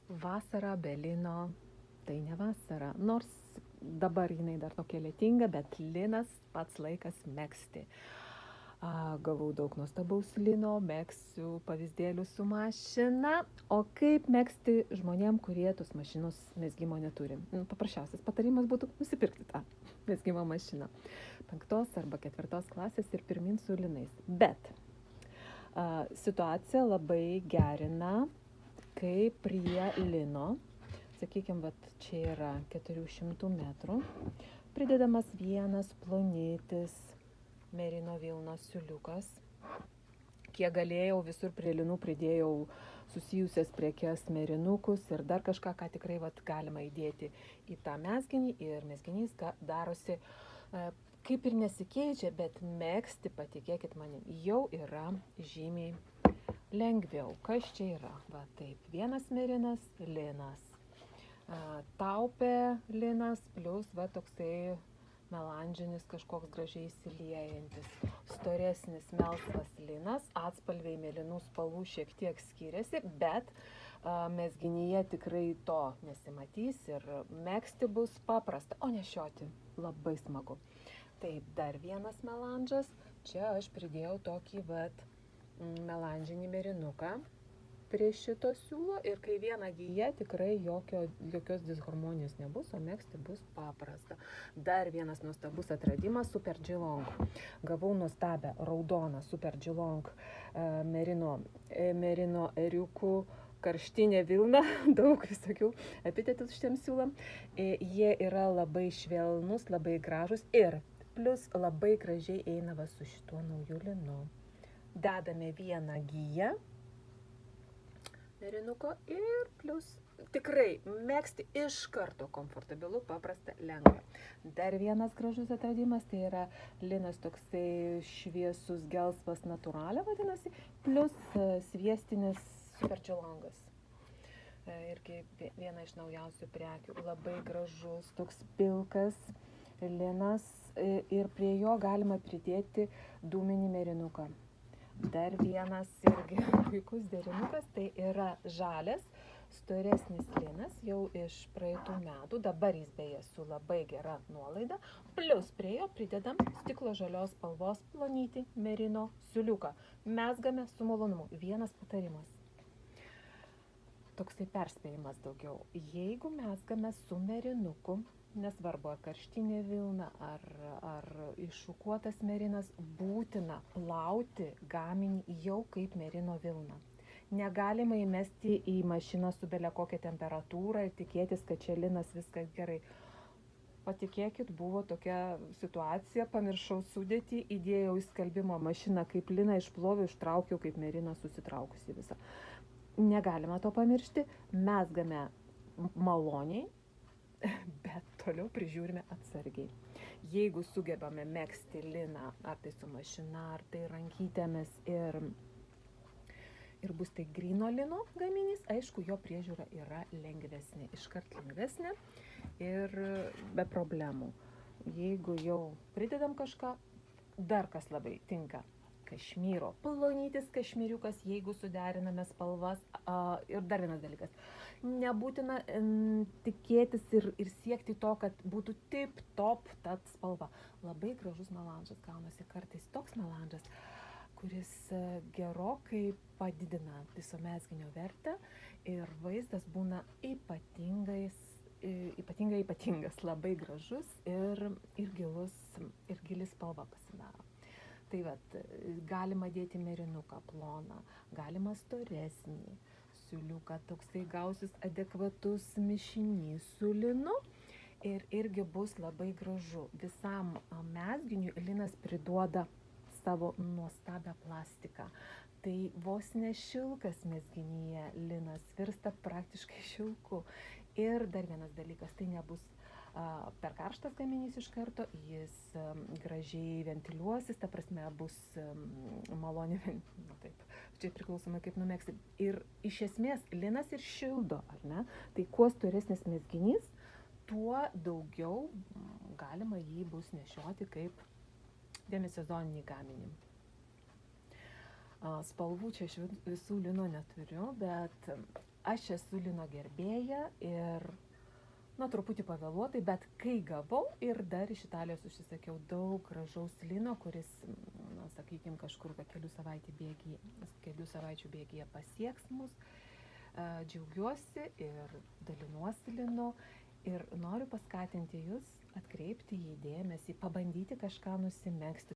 Vasara be lino, tai ne vasara. Nors dabar jinai dar tokia lietinga, bet linas pats laikas megzti. Gavau daug nuostabaus lino, megsiu pavyzdėlių su mašina. O kaip megzti žmonėm, kurie tos mašinos mezgimo neturi? Paprasčiausias patarimas būtų nusipirkti tą mezgimo mašiną. 5 arba 4 klasės ir pirmin su linais. Bet situacija labai gerina, kai prie lino, sakykime, čia yra 400 metrų, pridedamas vienas plonytis merino vilnos siūliukas. Kiek galėjau, visur prie linų pridėjau susijusias prekes, merinukus ir dar kažką, ką tikrai galima įdėti į tą mezginį. Ir mezginys darosi kaip ir nesikeičia, bet megzti, patikėkit manim, jau yra žymiai lengviau. Kas čia yra? Va taip, vienas merinas, linas. Taupė linas plus toksai melandžinis kažkoks gražiai įsiliejantis. Storesnis melsvas linas, atspalviai mėlynų spalvų šiek tiek skiriasi, bet mezginyje tikrai to nesimatys ir megzti bus paprasta, o nešioti labai smagu. Taip, dar vienas melandžas. Čia aš pridėjau tokį melandžinį merinuką prie šito siūlo ir kai viena gyja, tikrai jokios disharmonijos nebus, o megzti bus paprasta. Dar vienas nuostabus atradimas – Super Geelong. Gavau nuostabę raudoną Super Geelong merino eriukų karštinė vilna, daug visokių epitetų šitiem siūlam. Jie yra labai švelnus, labai gražus ir plus labai gražiai eina su šituo nauju linu. Dedame vieną giją merinuko ir plus tikrai megzti iš karto komfortabilu, paprasta, lengva. Dar vienas gražus atradimas, tai yra linas toksai šviesus, gelsvas, natūralią vadinasi, plus sviestinis Super Geelongas. Irgi viena iš naujausių prekių, labai gražus, toks pilkas linas ir prie jo galima pridėti dūminį merinuką. Dar vienas irgi puikus derinukas, tai yra žalias, storesnis linas, jau iš praeitų metų, dabar jis beje su labai gera nuolaida, plus prie jo pridedam stiklo žalios spalvos plonytį merino siūliuką. Mezgame su malonumu. Vienas patarimas. Toksai perspėjimas daugiau. Jeigu mezgame su merinuku, nesvarbu, ar karštinė vilna, ar iššukuotas merinas, būtina plauti gaminį jau kaip merino vilna. Negalima įmesti į mašiną su belia kokią temperatūrą ir tikėtis, kad čia linas viskas gerai. Patikėkit, buvo tokia situacija, pamiršau sudėtį, įdėjau į skalbimo mašiną kaip liną, išploviau, ištraukiau kaip meriną susitraukusi visą. Negalima to pamiršti, mezgame maloniai, bet toliau prižiūrime atsargiai. Jeigu sugebame megzti liną, ar tai su mašina, ar tai rankytėmis ir bus tai gryno lino gaminys, aišku, jo priežiūra yra lengvesnė, iškart lengvesnė ir be problemų. Jeigu jau pridedam kažką, dar kas labai tinka. Kašmyro, plonytis kašmyriukas, jeigu suderiname spalvas. Ir dar vienas dalykas. Nebūtina tikėtis ir siekti to, kad būtų tip top ta spalva. Labai gražus melandžas gaunasi kartais toks melandžas, kuris gerokai padidina viso mezginio vertę ir vaizdas būna ypatingas, labai gražus ir gilus, ir gili spalva pasidaro. Tai galima dėti merinuką ploną, galima storesnį siūliuką, toksai gausis adekvatus mišinys su linu ir irgi bus labai gražu. Visam mezginiui linas priduoda savo nuostabią plastiką. Tai vos ne šilkas mezginyje linas virsta praktiškai šilku. Ir dar vienas dalykas, tai nebus per karštas gaminys iš karto, jis gražiai ventiliuosis, ta prasme bus maloni, taip, čia priklausomai kaip numegsi. Ir iš esmės linas ir šildo, ar ne? Tai kuo storesnis mezginys, tuo daugiau galima jį bus nešioti kaip demisezoninį gaminį. Spalvų čia visų lino neturiu, bet Aš esu lino gerbėja ir truputį pavėluotai, bet kai gavau ir dar iš Italijos užsisakiau daug gražaus lino, kuris, sakykime, kažkur kelių savaičių bėgyje pasieks mus. Džiaugiuosi ir dalinuosi linu ir noriu paskatinti jūs atkreipti į dėmesį, pabandyti kažką nusimegzti.